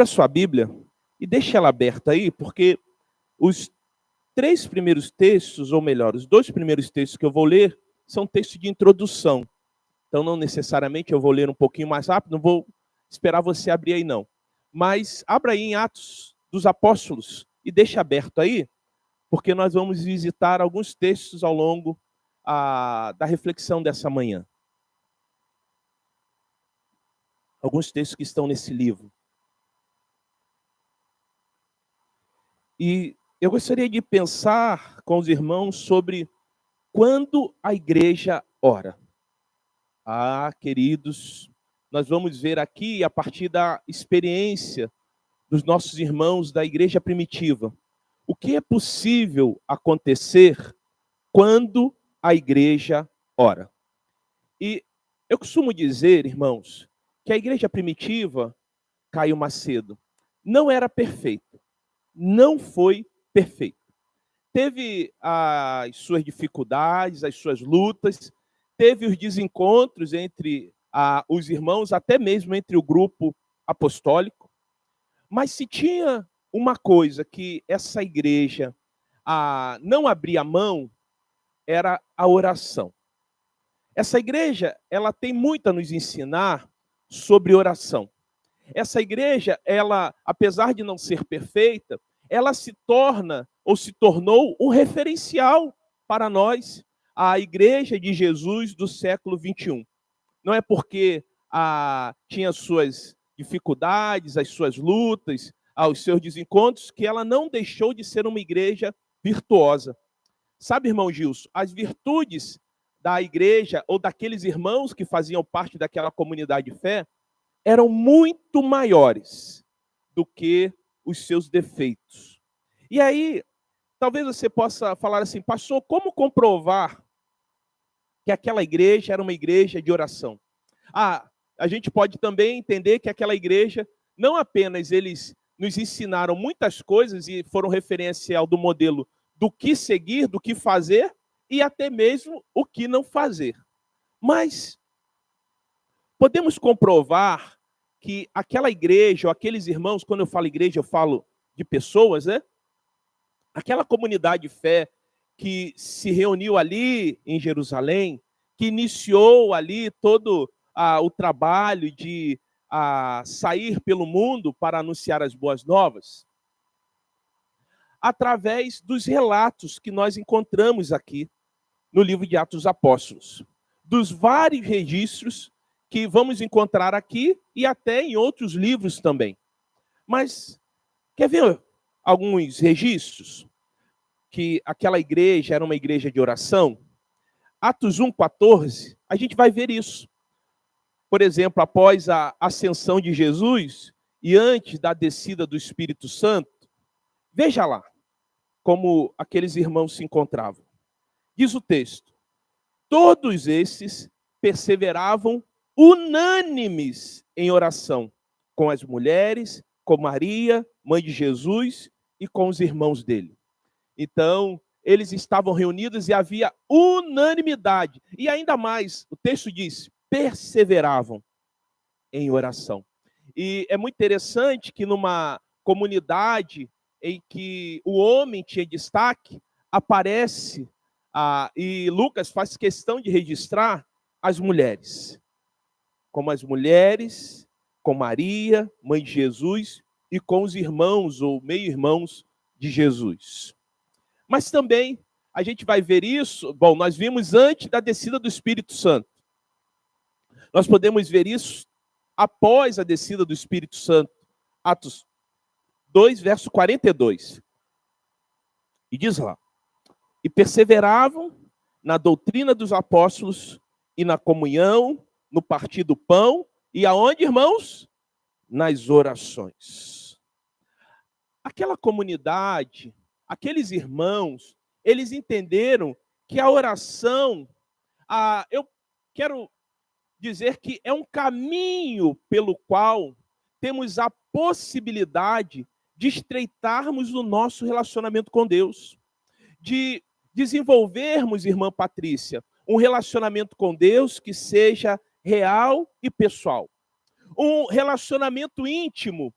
Abra sua Bíblia e deixe ela aberta aí, porque os três primeiros textos, ou melhor, os dois primeiros textos que eu vou ler, são textos de introdução. Então, não necessariamente eu vou ler um pouquinho mais rápido, não vou esperar você abrir aí, não. Mas abra aí em Atos dos Apóstolos e deixe aberto aí, porque nós vamos visitar alguns textos ao longo da reflexão dessa manhã. Alguns textos que estão nesse livro. E eu gostaria de pensar com os irmãos sobre quando a igreja ora. Queridos, nós vamos ver aqui a partir da experiência dos nossos irmãos da igreja primitiva. O que é possível acontecer quando a igreja ora? E eu costumo dizer, irmãos, que a igreja primitiva, Caio Macedo, não era perfeita. Não foi perfeito. Teve as suas dificuldades, as suas lutas, teve os desencontros entre os irmãos, até mesmo entre o grupo apostólico. Mas se tinha uma coisa que essa igreja não abria mão, era a oração. Essa igreja, ela tem muito a nos ensinar sobre oração. Essa igreja, ela, apesar de não ser perfeita, ela se torna ou se tornou um referencial para nós, a igreja de Jesus do século 21. Não é porque tinha suas dificuldades, as suas lutas, os seus desencontros, que ela não deixou de ser uma igreja virtuosa. Sabe, irmão Gilson, as virtudes da igreja ou daqueles irmãos que faziam parte daquela comunidade de fé eram muito maiores do que os seus defeitos. E aí, talvez você possa falar assim, pastor, como comprovar que aquela igreja era uma igreja de oração? A gente pode também entender que aquela igreja, não apenas eles nos ensinaram muitas coisas e foram referencial do modelo do que seguir, do que fazer e até mesmo o que não fazer. Mas podemos comprovar que aquela igreja, ou aqueles irmãos, quando eu falo igreja, eu falo de pessoas, né? Aquela comunidade de fé que se reuniu ali em Jerusalém, que iniciou ali todo o trabalho de sair pelo mundo para anunciar as boas novas, através dos relatos que nós encontramos aqui no livro de Atos dos Apóstolos, dos vários registros que vamos encontrar aqui e até em outros livros também. Mas quer ver alguns registros que aquela igreja era uma igreja de oração? Atos 1:14, a gente vai ver isso. Por exemplo, após a ascensão de Jesus e antes da descida do Espírito Santo, veja lá como aqueles irmãos se encontravam. Diz o texto: todos esses perseveravam unânimes em oração, com as mulheres, com Maria, mãe de Jesus, e com os irmãos dele. Então, eles estavam reunidos e havia unanimidade. E ainda mais, o texto diz, perseveravam em oração. E é muito interessante que numa comunidade em que o homem tinha destaque, aparece, e Lucas faz questão de registrar as mulheres. Como as mulheres, com Maria, mãe de Jesus, e com os irmãos ou meio-irmãos de Jesus. Mas também a gente vai ver isso, nós vimos antes da descida do Espírito Santo. Nós podemos ver isso após a descida do Espírito Santo. Atos 2, verso 42. E diz lá: e perseveravam na doutrina dos apóstolos e na comunhão, no partir do pão, e aonde, irmãos? Nas orações. Aquela comunidade, aqueles irmãos, eles entenderam que a oração, eu quero dizer que é um caminho pelo qual temos a possibilidade de estreitarmos o nosso relacionamento com Deus, de desenvolvermos, irmã Patrícia, um relacionamento com Deus que seja real e pessoal. Um relacionamento íntimo,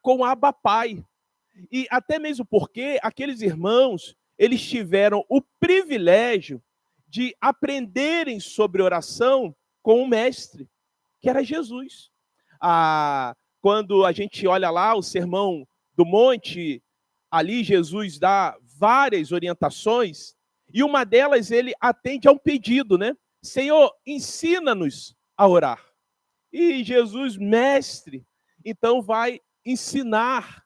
com Abba Pai. E até mesmo porque aqueles irmãos, eles tiveram o privilégio de aprenderem sobre oração com o mestre, que era Jesus. Quando a gente olha lá o Sermão do Monte, ali Jesus dá várias orientações, e uma delas ele atende a um pedido, né? Senhor, ensina-nos a orar. E Jesus, mestre, então vai ensinar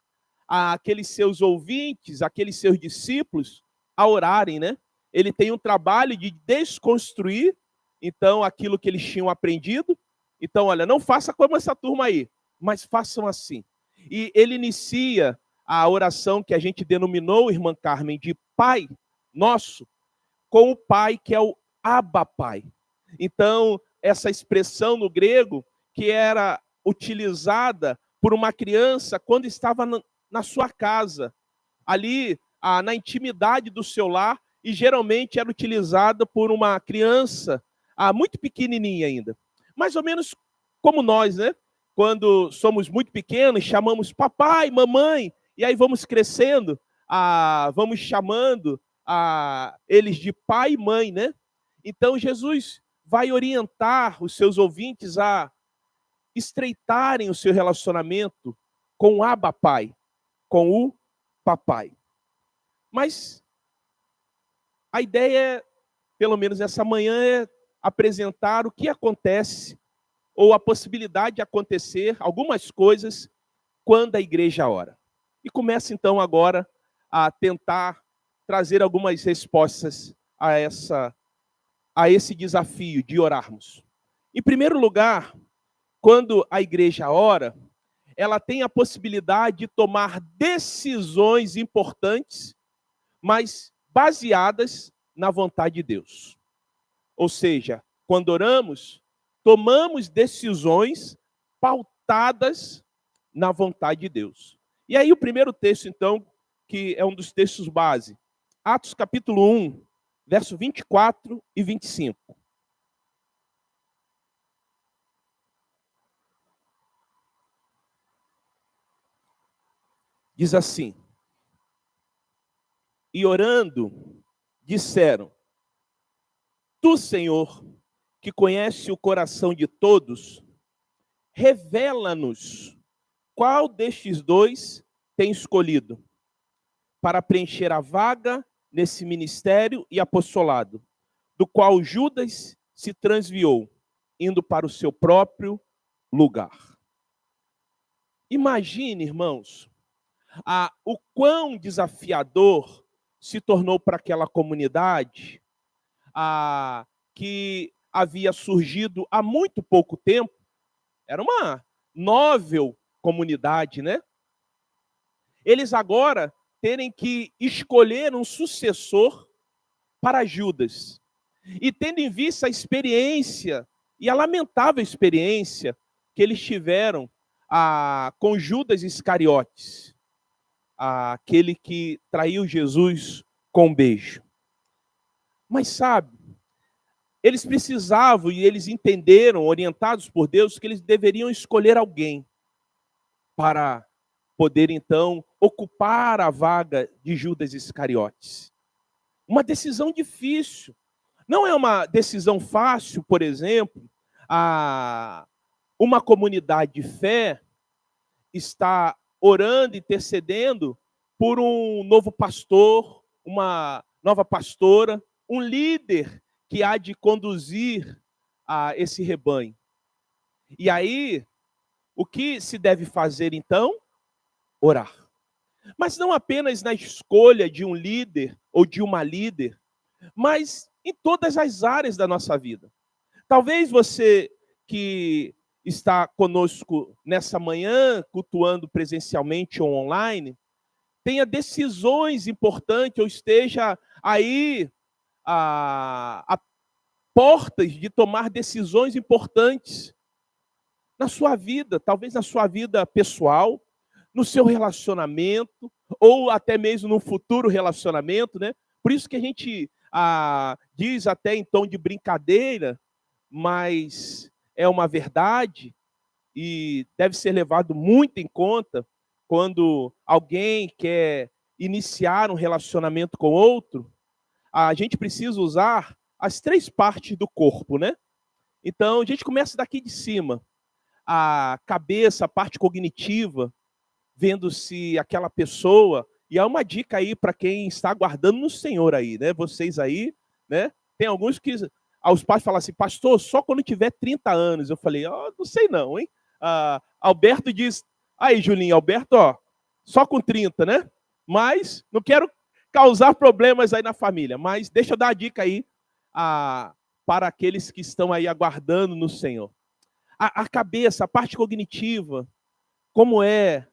aqueles seus ouvintes, aqueles seus discípulos a orarem, né? Ele tem um trabalho de desconstruir, então, aquilo que eles tinham aprendido. Então, olha, não faça como essa turma aí, mas façam assim. E ele inicia a oração que a gente denominou, irmã Carmen, de Pai Nosso, com o Pai que é o Abba Pai. Então, essa expressão no grego, que era utilizada por uma criança quando estava na sua casa, ali na intimidade do seu lar, e geralmente era utilizada por uma criança muito pequenininha ainda. Mais ou menos como nós, né? Quando somos muito pequenos, chamamos papai, mamãe, e aí vamos crescendo, vamos chamando eles de pai e mãe, né? Então Jesus vai orientar os seus ouvintes a estreitarem o seu relacionamento com o Abba Pai, com o papai. Mas a ideia, pelo menos essa manhã, é apresentar o que acontece, ou a possibilidade de acontecer algumas coisas quando a igreja ora. E começa então agora a tentar trazer algumas respostas a esse desafio de orarmos. Em primeiro lugar, quando a igreja ora, ela tem a possibilidade de tomar decisões importantes, mas baseadas na vontade de Deus. Ou seja, quando oramos, tomamos decisões pautadas na vontade de Deus. E aí o primeiro texto, então, que é um dos textos base, Atos capítulo 1, verso 24 e 25. Diz assim: e orando, disseram: Tu, Senhor, que conhece o coração de todos, revela-nos qual destes dois tem escolhido para preencher a vaga nesse ministério e apostolado, do qual Judas se transviou, indo para o seu próprio lugar. Imagine, irmãos, o quão desafiador se tornou para aquela comunidade que havia surgido há muito pouco tempo. Era uma novel comunidade, né? Eles agora terem que escolher um sucessor para Judas. E tendo em vista a experiência, e a lamentável experiência que eles tiveram com Judas Iscariotes, aquele que traiu Jesus com um beijo. Mas sabe, eles precisavam e eles entenderam, orientados por Deus, que eles deveriam escolher alguém para poder então ocupar a vaga de Judas Iscariotes. Uma decisão difícil. Não é uma decisão fácil, por exemplo, uma comunidade de fé está orando, intercedendo por um novo pastor, uma nova pastora, um líder que há de conduzir esse rebanho. E aí, o que se deve fazer então? Orar. Mas não apenas na escolha de um líder ou de uma líder, mas em todas as áreas da nossa vida. Talvez você que está conosco nessa manhã, cultuando presencialmente ou online, tenha decisões importantes ou esteja aí a portas de tomar decisões importantes na sua vida, talvez na sua vida pessoal, no seu relacionamento, ou até mesmo no futuro relacionamento, né? Por isso que a gente diz até em tom de brincadeira, mas é uma verdade, e deve ser levado muito em conta quando alguém quer iniciar um relacionamento com outro. A gente precisa usar as 3 partes do corpo, né? Então, a gente começa daqui de cima. A cabeça, a parte cognitiva, vendo se aquela pessoa... E há uma dica aí para quem está aguardando no Senhor aí, né? Vocês aí, né? Tem alguns que os pais falam assim, pastor, só quando tiver 30 anos. Eu falei, não sei não, hein? Alberto diz, aí, Julinho, Alberto, só com 30, né? Mas não quero causar problemas aí na família. Mas deixa eu dar a dica aí para aqueles que estão aí aguardando no Senhor. A cabeça, a parte cognitiva, como é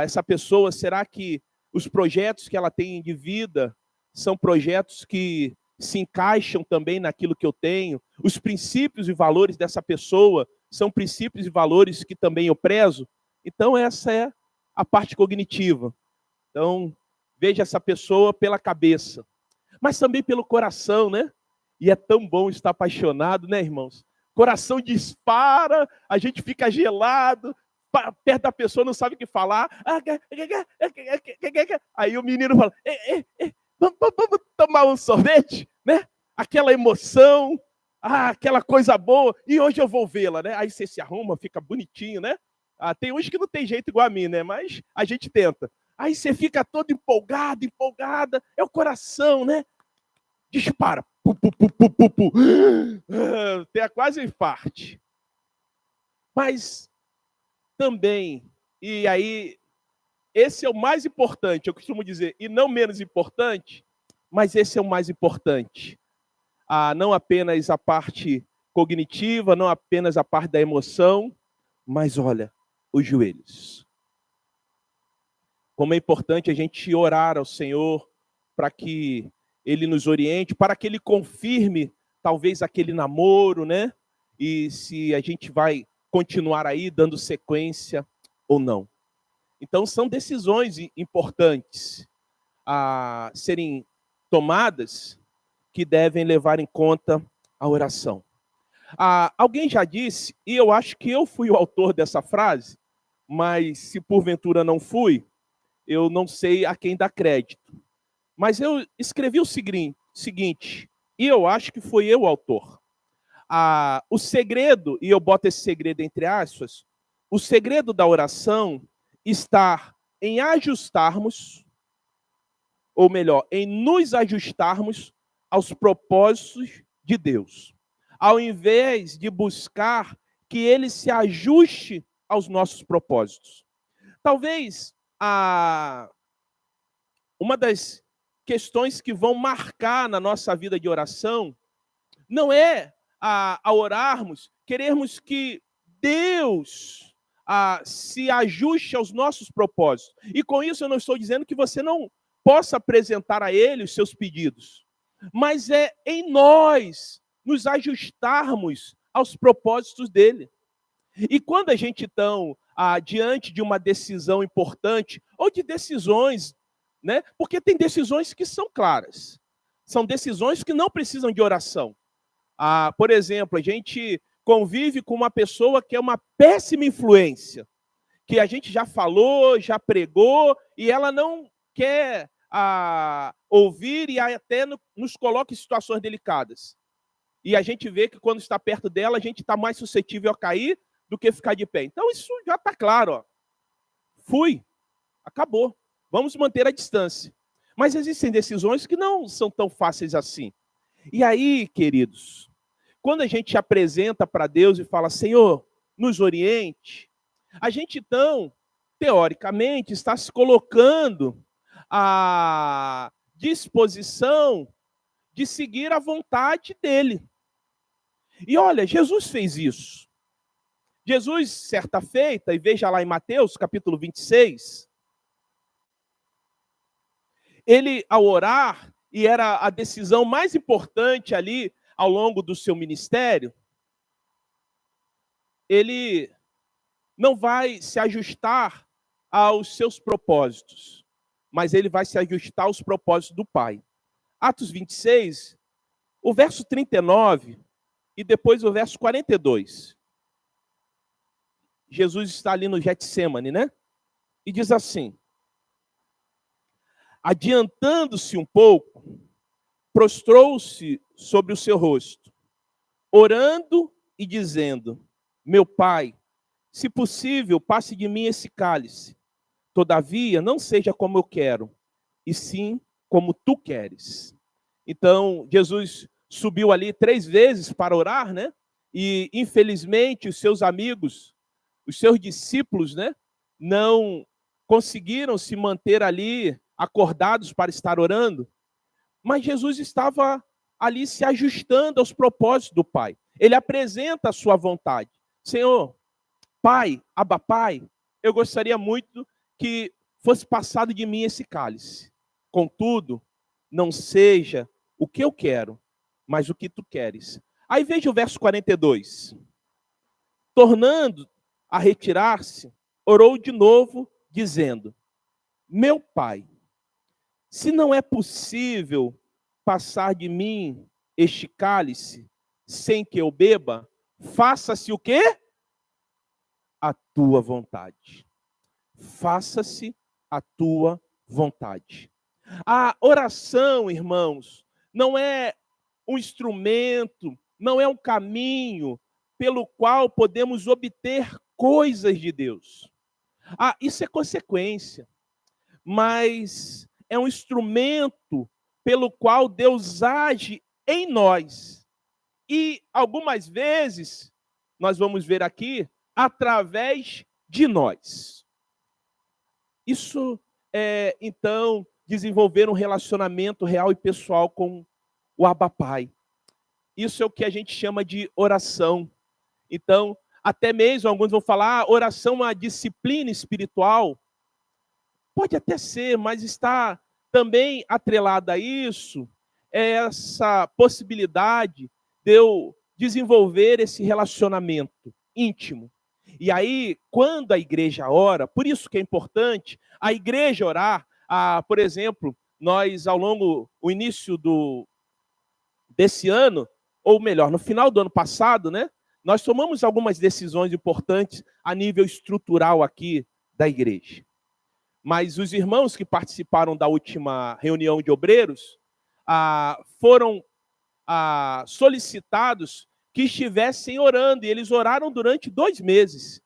essa pessoa? Será que os projetos que ela tem de vida são projetos que se encaixam também naquilo que eu tenho? Os princípios e valores dessa pessoa são princípios e valores que também eu prezo? Então, essa é a parte cognitiva. Então, veja essa pessoa pela cabeça, mas também pelo coração, né? E é tão bom estar apaixonado, né, irmãos? Coração dispara, a gente fica gelado, perto da pessoa não sabe o que falar. Aí o menino fala, vamos tomar um sorvete, né? Aquela emoção, aquela coisa boa, e hoje eu vou vê-la, né? Aí você se arruma, fica bonitinho, né? Tem uns que não tem jeito igual a mim, né? Mas a gente tenta. Aí você fica todo empolgado, empolgada, é o coração, né? Dispara. Tem quase um infarte. Mas também, e aí, esse é o mais importante, eu costumo dizer, e não menos importante, mas esse é o mais importante. Não apenas a parte cognitiva, não apenas a parte da emoção, mas olha, os joelhos. Como é importante a gente orar ao Senhor para que Ele nos oriente, para que Ele confirme talvez aquele namoro, né? E se a gente vai continuar aí dando sequência ou não. Então são decisões importantes a serem tomadas que devem levar em conta a oração. Alguém já disse, e eu acho que eu fui o autor dessa frase, mas se porventura não fui, eu não sei a quem dar crédito. Mas eu escrevi o seguinte, e eu acho que foi eu o autor. O segredo, e eu boto esse segredo entre aspas, o segredo da oração está em ajustarmos, ou melhor, em nos ajustarmos aos propósitos de Deus. Ao invés de buscar que Ele se ajuste aos nossos propósitos. Talvez uma das questões que vão marcar na nossa vida de oração não é a orarmos, querermos que Deus se ajuste aos nossos propósitos. E com isso eu não estou dizendo que você não possa apresentar a Ele os seus pedidos, mas é em nós nos ajustarmos aos propósitos dEle. E quando a gente está diante de uma decisão importante, ou de decisões, né? Porque tem decisões que são claras, são decisões que não precisam de oração. Por exemplo, a gente convive com uma pessoa que é uma péssima influência, que a gente já falou, já pregou, e ela não quer ouvir e até nos coloca em situações delicadas. E a gente vê que quando está perto dela, a gente está mais suscetível a cair do que ficar de pé. Então isso já está claro. Fui, acabou. Vamos manter a distância. Mas existem decisões que não são tão fáceis assim. E aí, queridos, quando a gente apresenta para Deus e fala, Senhor, nos oriente, a gente então, teoricamente, está se colocando à disposição de seguir a vontade dele. E olha, Jesus fez isso. Jesus, certa feita, e veja lá em Mateus, capítulo 26, ele, ao orar, e era a decisão mais importante ali ao longo do seu ministério, ele não vai se ajustar aos seus propósitos, mas ele vai se ajustar aos propósitos do Pai. Atos 26, o verso 39 e depois o verso 42. Jesus está ali no Getsêmani, né? E diz assim: adiantando-se um pouco, prostrou-se sobre o seu rosto, orando e dizendo: meu Pai, se possível, passe de mim esse cálice. Todavia, não seja como eu quero, e sim como tu queres. Então, Jesus subiu ali 3 vezes para orar, né? E, infelizmente, os seus amigos, os seus discípulos, né? Não conseguiram se manter ali acordados para estar orando. Mas Jesus estava ali se ajustando aos propósitos do Pai. Ele apresenta a sua vontade. Senhor, Pai, Abba Pai, eu gostaria muito que fosse passado de mim esse cálice. Contudo, não seja o que eu quero, mas o que tu queres. Aí veja o verso 42. Tornando a retirar-se, orou de novo, dizendo: meu Pai, se não é possível passar de mim este cálice sem que eu beba, faça-se o quê? A tua vontade. Faça-se a tua vontade. A oração, irmãos, não é um instrumento, não é um caminho pelo qual podemos obter coisas de Deus. Isso é consequência, mas é um instrumento pelo qual Deus age em nós. E algumas vezes, nós vamos ver aqui, através de nós. Isso é, então, desenvolver um relacionamento real e pessoal com o Abba Pai. Isso é o que a gente chama de oração. Então, até mesmo alguns vão falar, oração é uma disciplina espiritual. Pode até ser, mas está também atrelada a isso, essa possibilidade de eu desenvolver esse relacionamento íntimo. E aí, quando a igreja ora, por isso que é importante a igreja orar, por exemplo, nós ao longo, o início desse ano, ou melhor, no final do ano passado, né, nós tomamos algumas decisões importantes a nível estrutural aqui da igreja. Mas os irmãos que participaram da última reunião de obreiros foram solicitados que estivessem orando, e eles oraram durante 2 meses,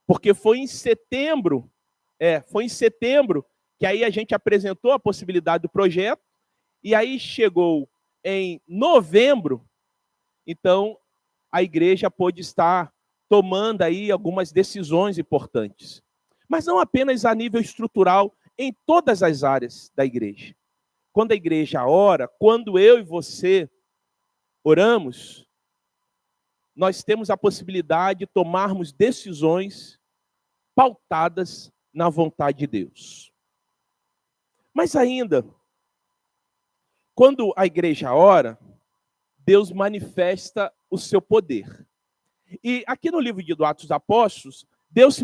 porque foi em setembro que aí a gente apresentou a possibilidade do projeto, e aí chegou em novembro, então a igreja pôde estar tomando aí algumas decisões importantes. Mas não apenas a nível estrutural, em todas as áreas da igreja. Quando a igreja ora, quando eu e você oramos, nós temos a possibilidade de tomarmos decisões pautadas na vontade de Deus. Mas ainda, quando a igreja ora, Deus manifesta o seu poder. E aqui no livro de Atos dos Apóstolos, Deus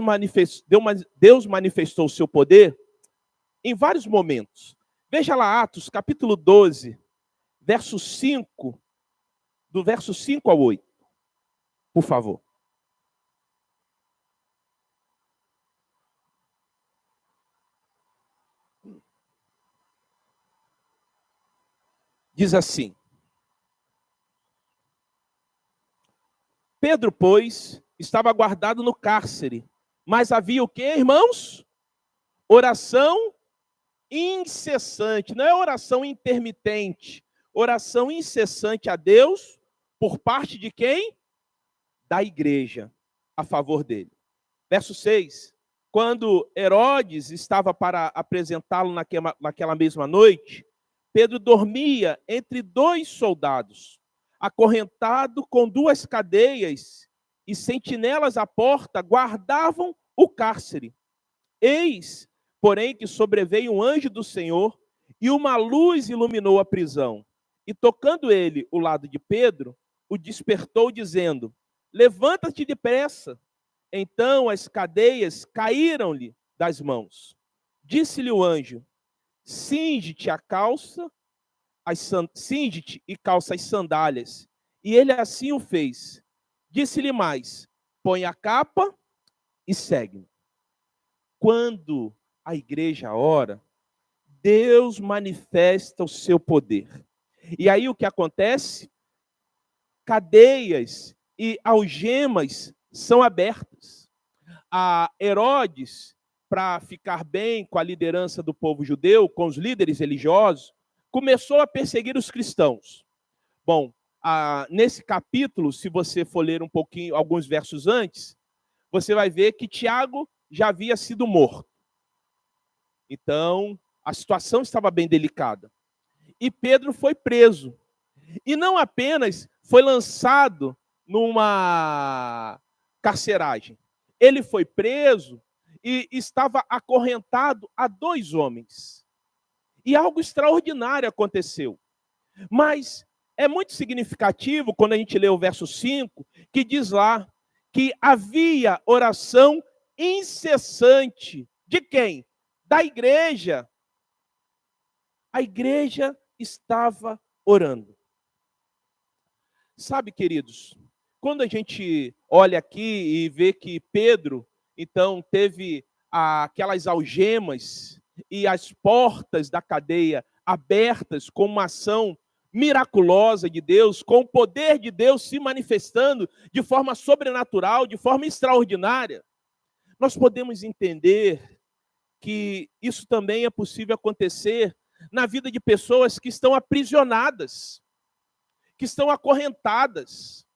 manifestou o seu poder em vários momentos. Veja lá Atos, capítulo 12, verso 5, do verso 5 ao 8, por favor. Diz assim: Pedro, pois, estava guardado no cárcere, mas havia o quê, irmãos? Oração incessante, não é oração intermitente, oração incessante a Deus, por parte de quem? Da igreja, a favor dele. Verso 6, quando Herodes estava para apresentá-lo naquela mesma noite, Pedro dormia entre 2 soldados, acorrentado com 2 cadeias, e sentinelas à porta guardavam o cárcere. Eis, porém, que sobreveio um anjo do Senhor, e uma luz iluminou a prisão. E tocando ele o lado de Pedro, o despertou, dizendo: levanta-te depressa. Então as cadeias caíram-lhe das mãos. Disse-lhe o anjo: cinge-te a calça, cinge-te e calça as sandálias. E ele assim o fez. Disse-lhe mais: põe a capa e segue-me. Quando a igreja ora, Deus manifesta o seu poder. E aí o que acontece? Cadeias e algemas são abertas. A Herodes, para ficar bem com a liderança do povo judeu, com os líderes religiosos, começou a perseguir os cristãos. Bom, nesse capítulo, se você for ler um pouquinho, alguns versos antes, você vai ver que Tiago já havia sido morto. Então, a situação estava bem delicada. E Pedro foi preso. E não apenas foi lançado numa carceragem. Ele foi preso e estava acorrentado a 2 homens. E algo extraordinário aconteceu. Mas é muito significativo quando a gente lê o verso 5, que diz lá que havia oração incessante. De quem? Da igreja. A igreja estava orando. Sabe, queridos, quando a gente olha aqui e vê que Pedro, então, teve aquelas algemas e as portas da cadeia abertas com uma ação miraculosa de Deus, com o poder de Deus se manifestando de forma sobrenatural, de forma extraordinária, nós podemos entender que isso também é possível acontecer na vida de pessoas que estão aprisionadas, que estão acorrentadas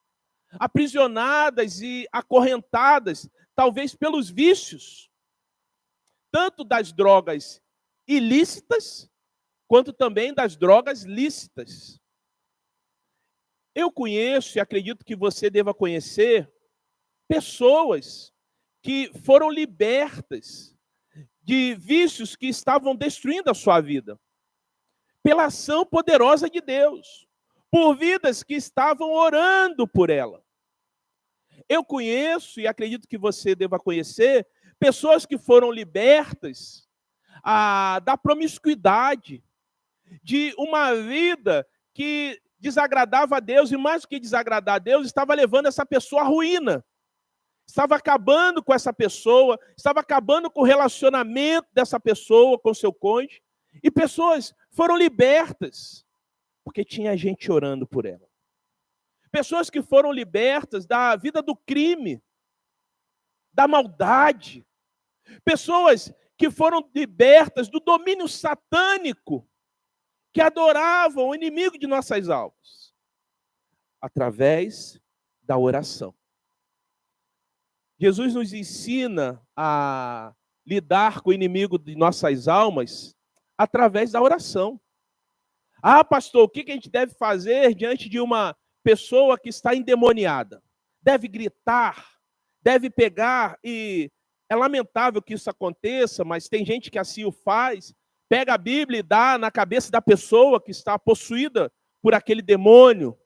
e acorrentadas, talvez pelos vícios, tanto das drogas ilícitas, quanto também das drogas lícitas. Eu conheço, e acredito que você deva conhecer, pessoas que foram libertas de vícios que estavam destruindo a sua vida, pela ação poderosa de Deus, por vidas que estavam orando por ela. Eu conheço, e acredito que você deva conhecer, pessoas que foram libertas da promiscuidade, de uma vida que desagradava a Deus, e mais do que desagradar a Deus, estava levando essa pessoa à ruína. Estava acabando com essa pessoa, estava acabando com o relacionamento dessa pessoa com seu cônjuge. E pessoas foram libertas, porque tinha gente orando por ela. Pessoas que foram libertas da vida do crime, da maldade. Pessoas que foram libertas do domínio satânico, que adoravam o inimigo de nossas almas, através da oração. Jesus nos ensina a lidar com o inimigo de nossas almas através da oração. Ah, pastor, o que a gente deve fazer diante de uma pessoa que está endemoniada? Deve gritar, deve pegar, e é lamentável que isso aconteça, mas tem gente que assim o faz, pega a Bíblia e dá na cabeça da pessoa que está possuída por aquele demônio.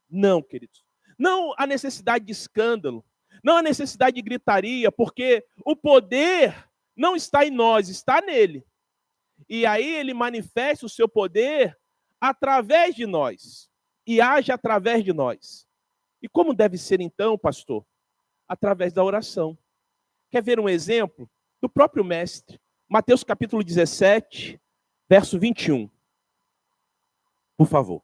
Não, queridos. Não há necessidade de escândalo, não há necessidade de gritaria, porque o poder não está em nós, está nele. E aí ele manifesta o seu poder através de nós, e age através de nós. E como deve ser então, pastor? Através da oração. Quer ver um exemplo? Do próprio mestre. Mateus capítulo 17, verso 21. Por favor.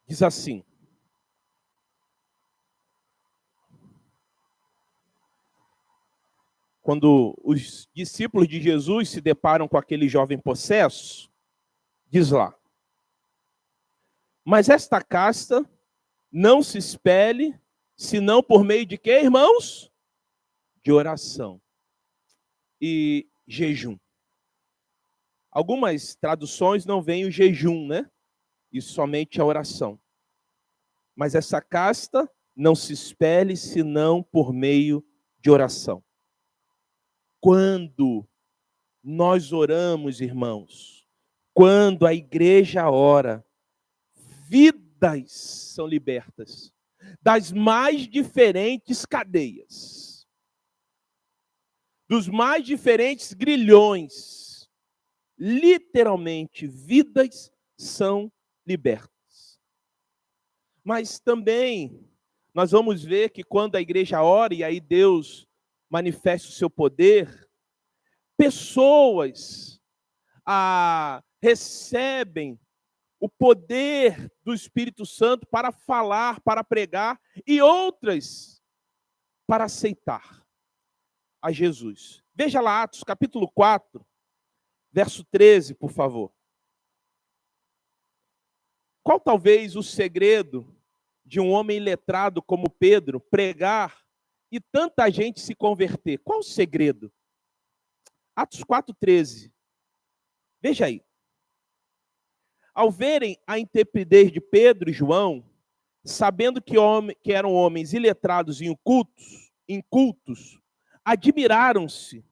Diz assim: quando os discípulos de Jesus se deparam com aquele jovem possesso, diz lá: mas esta casta não se expele, senão por meio de quê, irmãos? De oração e jejum. Algumas traduções não veem o jejum, né? E somente a oração. Mas essa casta não se expele, senão por meio de oração. Quando nós oramos, irmãos, quando a igreja ora, vidas são libertas das mais diferentes cadeias, dos mais diferentes grilhões, literalmente, vidas são libertas. Mas também nós vamos ver que quando a igreja ora, e aí Deus manifesta o seu poder, pessoas recebem o poder do Espírito Santo para falar, para pregar, e outras para aceitar a Jesus. Veja lá Atos capítulo 4, verso 13, por favor. Qual talvez o segredo de um homem letrado como Pedro pregar e tanta gente se converter? Qual o segredo? Atos 4:13. Veja aí. Ao verem a intrepidez de Pedro e João, sabendo que eram homens iletrados e incultos, admiraram-se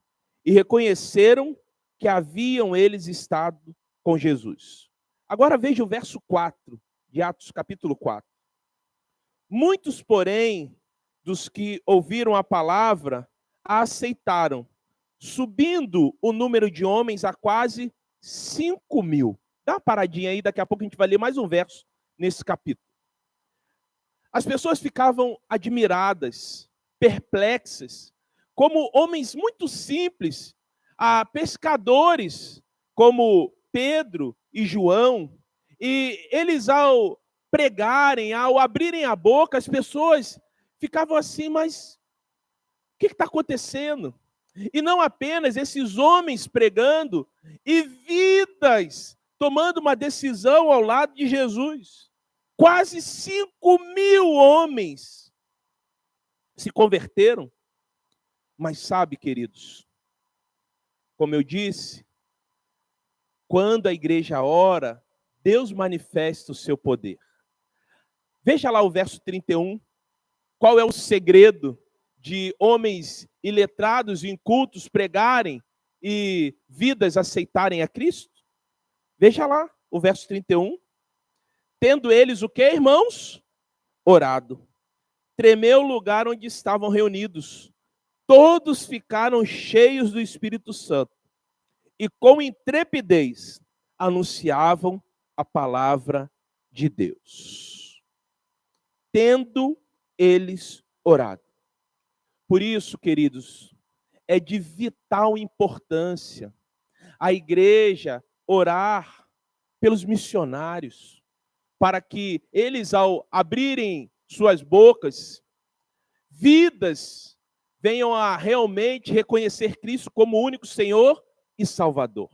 e reconheceram que haviam eles estado com Jesus. Agora veja o verso 4 de Atos capítulo 4. Muitos, porém, dos que ouviram a palavra, a aceitaram, subindo o número de homens a quase 5.000. Dá uma paradinha aí, daqui a pouco a gente vai ler mais um verso nesse capítulo. As pessoas ficavam admiradas, perplexas, como homens muito simples, pescadores, como Pedro e João, e eles ao pregarem, ao abrirem a boca, as pessoas ficavam assim, mas o que está acontecendo? E não apenas esses homens pregando, e vidas tomando uma decisão ao lado de Jesus. Quase 5.000 homens se converteram. Mas sabe, queridos, como eu disse, quando a igreja ora, Deus manifesta o seu poder. Veja lá o verso 31. Qual é o segredo de homens iletrados e incultos pregarem e vidas aceitarem a Cristo? Veja lá o verso 31. Tendo eles o que, irmãos? Orado. Tremeu o lugar onde estavam reunidos. Todos ficaram cheios do Espírito Santo e com intrepidez anunciavam a palavra de Deus. Tendo eles orado. Por isso, queridos, é de vital importância a igreja orar pelos missionários, para que eles, ao abrirem suas bocas, vidas venham a realmente reconhecer Cristo como o único Senhor e Salvador.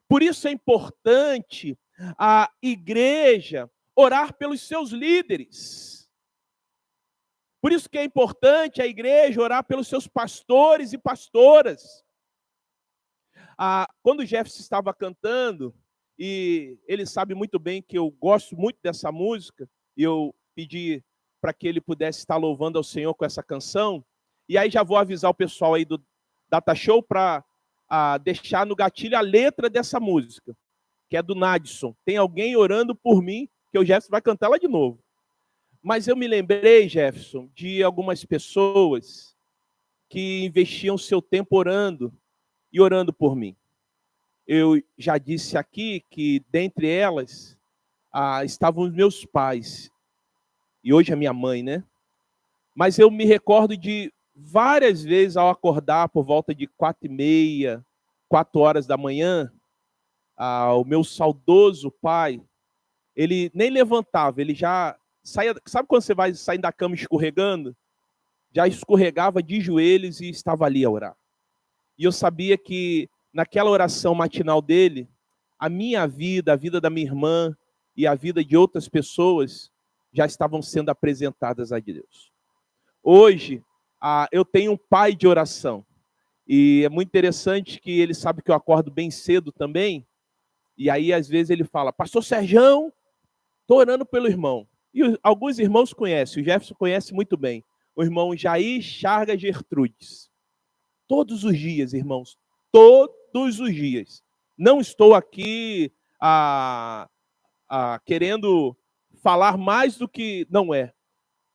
Por isso é importante a igreja orar pelos seus líderes. Por isso que é importante a igreja orar pelos seus pastores e pastoras. Quando o Jefferson estava cantando, e ele sabe muito bem que eu gosto muito dessa música, e eu pedi para que ele pudesse estar louvando ao Senhor com essa canção, e aí já vou avisar o pessoal aí do Data Show para deixar no gatilho a letra dessa música, que é do Nadson. Tem alguém orando por mim, que o Jefferson vai cantar ela de novo. Mas eu me lembrei, Jefferson, de algumas pessoas que investiam seu tempo orando e orando por mim. Eu já disse aqui que, dentre elas, estavam os meus pais. E hoje a minha mãe, né? Mas eu me recordo de várias vezes, ao acordar por volta de 4h30, 4 horas da manhã, o meu saudoso pai, ele nem levantava, ele já saía. Sabe quando você vai saindo da cama escorregando? Já escorregava de joelhos e estava ali a orar. E eu sabia que naquela oração matinal dele, a minha vida, a vida da minha irmã e a vida de outras pessoas já estavam sendo apresentadas a Deus. Hoje, eu tenho um pai de oração. E é muito interessante que ele sabe que eu acordo bem cedo também. E aí, às vezes, ele fala, pastor Serjão, estou orando pelo irmão. E alguns irmãos conhecem, o Jefferson conhece muito bem. O irmão Jair Charga Gertrudes. Todos os dias, irmãos, todos os dias. Não estou aqui querendo falar mais do que não é.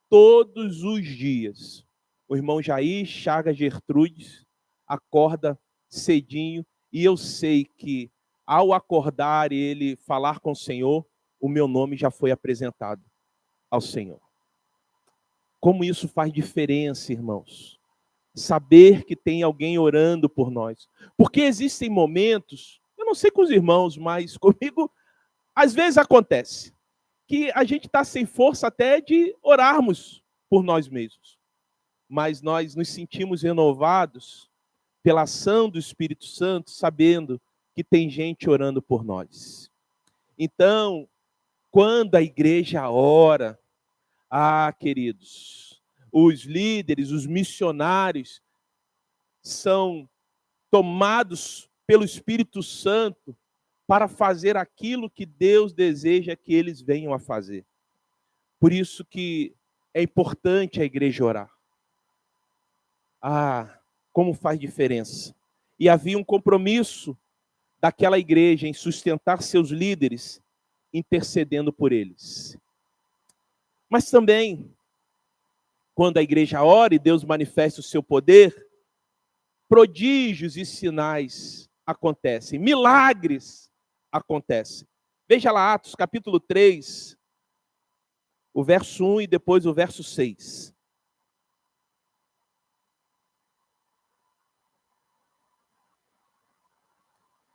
Todos os dias. O irmão Jair Chagas Gertrudes acorda cedinho e eu sei que ao acordar e ele falar com o Senhor, o meu nome já foi apresentado ao Senhor. Como isso faz diferença, irmãos. Saber que tem alguém orando por nós. Porque existem momentos, eu não sei com os irmãos, mas comigo, às vezes acontece, que a gente está sem força até de orarmos por nós mesmos. Mas nós nos sentimos renovados pela ação do Espírito Santo, sabendo que tem gente orando por nós. Então, quando a igreja ora, queridos, os líderes, os missionários são tomados pelo Espírito Santo para fazer aquilo que Deus deseja que eles venham a fazer. Por isso que é importante a igreja orar. Como faz diferença. E havia um compromisso daquela igreja em sustentar seus líderes, intercedendo por eles. Mas também, quando a igreja ora e Deus manifesta o seu poder, prodígios e sinais acontecem, milagres acontecem. Veja lá Atos capítulo 3, o verso 1 e depois o verso 6.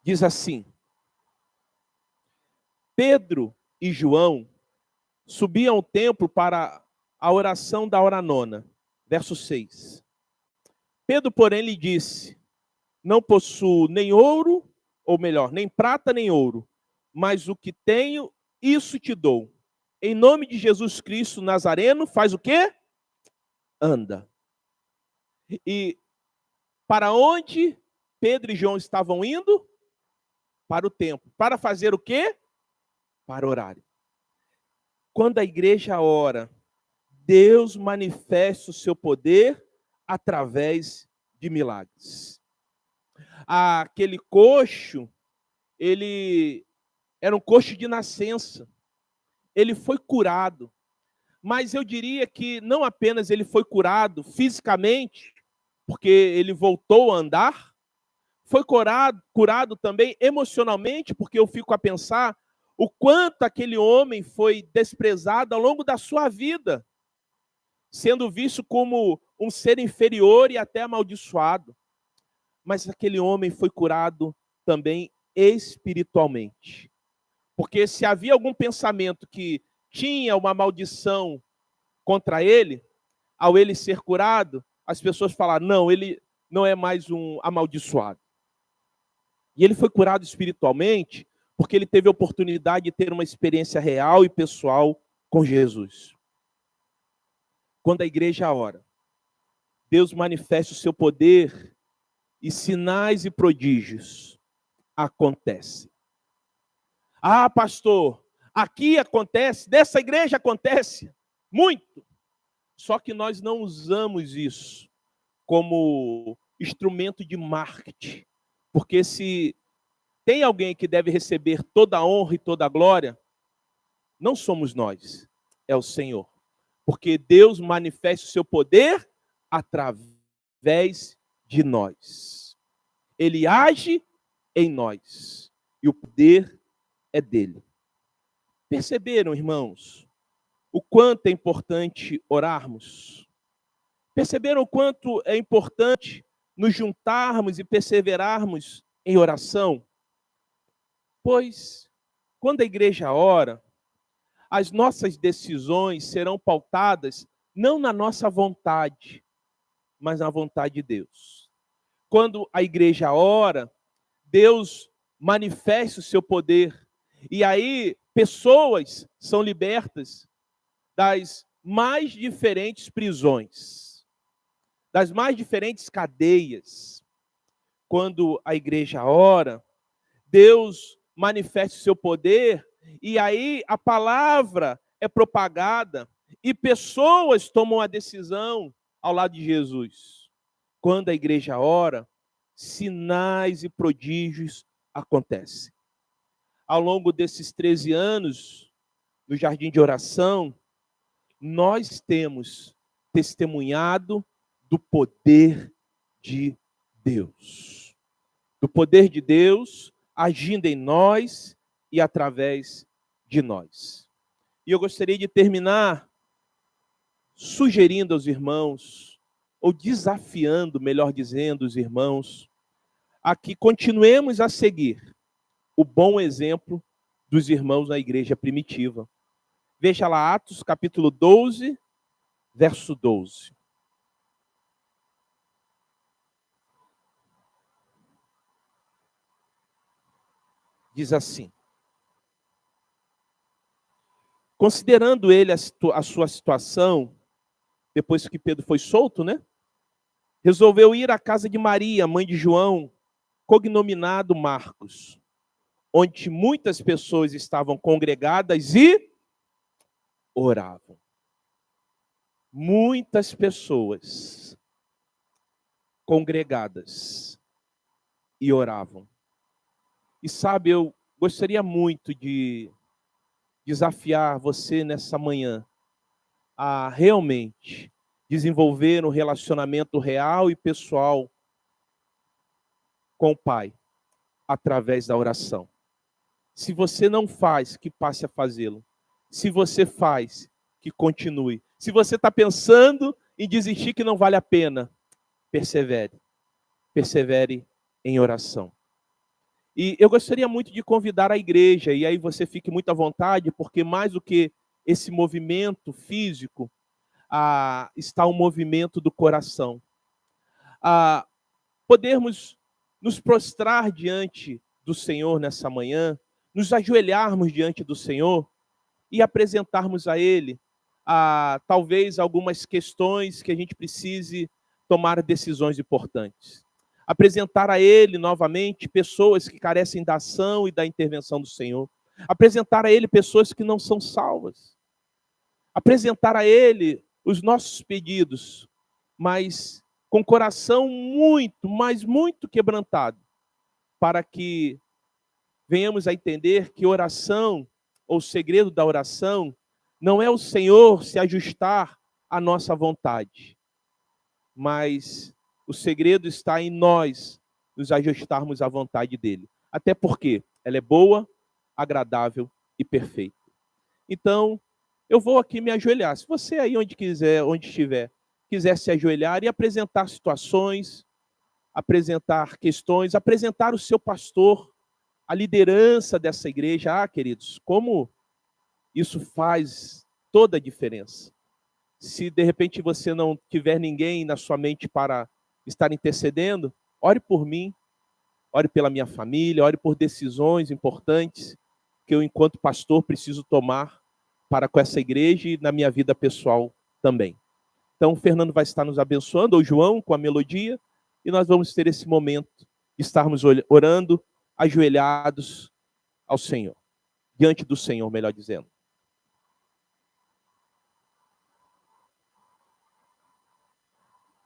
Diz assim: Pedro e João subiam ao templo para a oração da hora nona. Verso 6. Pedro, porém, lhe disse: não possuo nem ouro, ou melhor, nem prata nem ouro, mas o que tenho, isso te dou. Em nome de Jesus Cristo Nazareno, faz o quê? Anda. E para onde Pedro e João estavam indo? Para o templo. Para fazer o quê? Para orar. Quando a igreja ora, Deus manifesta o seu poder através de milagres. Aquele coxo, ele era um coxo de nascença. Ele foi curado. Mas eu diria que não apenas ele foi curado fisicamente, porque ele voltou a andar, foi curado também emocionalmente, porque eu fico a pensar o quanto aquele homem foi desprezado ao longo da sua vida, sendo visto como um ser inferior e até amaldiçoado. Mas aquele homem foi curado também espiritualmente. Porque se havia algum pensamento que tinha uma maldição contra ele, ao ele ser curado, as pessoas falaram: não, ele não é mais um amaldiçoado. E ele foi curado espiritualmente porque ele teve a oportunidade de ter uma experiência real e pessoal com Jesus. Quando a igreja ora, Deus manifesta o seu poder e sinais e prodígios acontecem. Pastor, aqui acontece, nessa igreja acontece muito. Só que nós não usamos isso como instrumento de marketing. Porque se tem alguém que deve receber toda a honra e toda a glória, não somos nós, é o Senhor. Porque Deus manifesta o seu poder através de nós. Ele age em nós. E o poder é dele. Perceberam, irmãos, o quanto é importante orarmos? Perceberam o quanto é importante nos juntarmos e perseverarmos em oração? Pois, quando a igreja ora, as nossas decisões serão pautadas não na nossa vontade, mas na vontade de Deus. Quando a igreja ora, Deus manifesta o seu poder. E aí, pessoas são libertas das mais diferentes prisões, das mais diferentes cadeias. Quando a igreja ora, Deus manifesta o seu poder, e aí a palavra é propagada, e pessoas tomam a decisão ao lado de Jesus. Quando a igreja ora, sinais e prodígios acontecem. Ao longo desses 13 anos, no jardim de oração, nós temos testemunhado do poder de Deus. Do poder de Deus agindo em nós e através de nós. E eu gostaria de terminar sugerindo aos irmãos, ou desafiando, melhor dizendo, os irmãos, a que continuemos a seguir o bom exemplo dos irmãos na igreja primitiva. Veja lá Atos capítulo 12, verso 12. Diz assim: considerando ele a sua situação, depois que Pedro foi solto, né? Resolveu ir à casa de Maria, mãe de João, cognominado Marcos, onde muitas pessoas estavam congregadas e oravam. Muitas pessoas congregadas e oravam. E sabe, eu gostaria muito de desafiar você nessa manhã a realmente desenvolver um relacionamento real e pessoal com o Pai, através da oração. Se você não faz, que passe a fazê-lo. Se você faz, que continue. Se você está pensando em desistir, que não vale a pena, persevere. Persevere em oração. E eu gostaria muito de convidar a igreja, e aí você fique muito à vontade, porque mais do que esse movimento físico, está o movimento do coração. Podermos nos prostrar diante do Senhor nessa manhã, nos ajoelharmos diante do Senhor e apresentarmos a Ele talvez algumas questões que a gente precise tomar decisões importantes. Apresentar a Ele novamente pessoas que carecem da ação e da intervenção do Senhor. Apresentar a Ele pessoas que não são salvas. Apresentar a Ele os nossos pedidos, mas com o coração muito, mas muito quebrantado, para que venhamos a entender que oração, ou o segredo da oração, não é o Senhor se ajustar à nossa vontade, mas o segredo está em nós nos ajustarmos à vontade dele. Até porque ela é boa, agradável e perfeita. Então, eu vou aqui me ajoelhar. Se você aí onde quiser, onde estiver, quiser se ajoelhar e apresentar situações, apresentar questões, apresentar o seu pastor, a liderança dessa igreja. Queridos, como isso faz toda a diferença. Se de repente você não tiver ninguém na sua mente para estar intercedendo, ore por mim, ore pela minha família, ore por decisões importantes que eu, enquanto pastor, preciso tomar para com essa igreja e na minha vida pessoal também. Então, o Fernando vai estar nos abençoando, ou João, com a melodia, e nós vamos ter esse momento de estarmos orando, ajoelhados ao Senhor, diante do Senhor, melhor dizendo.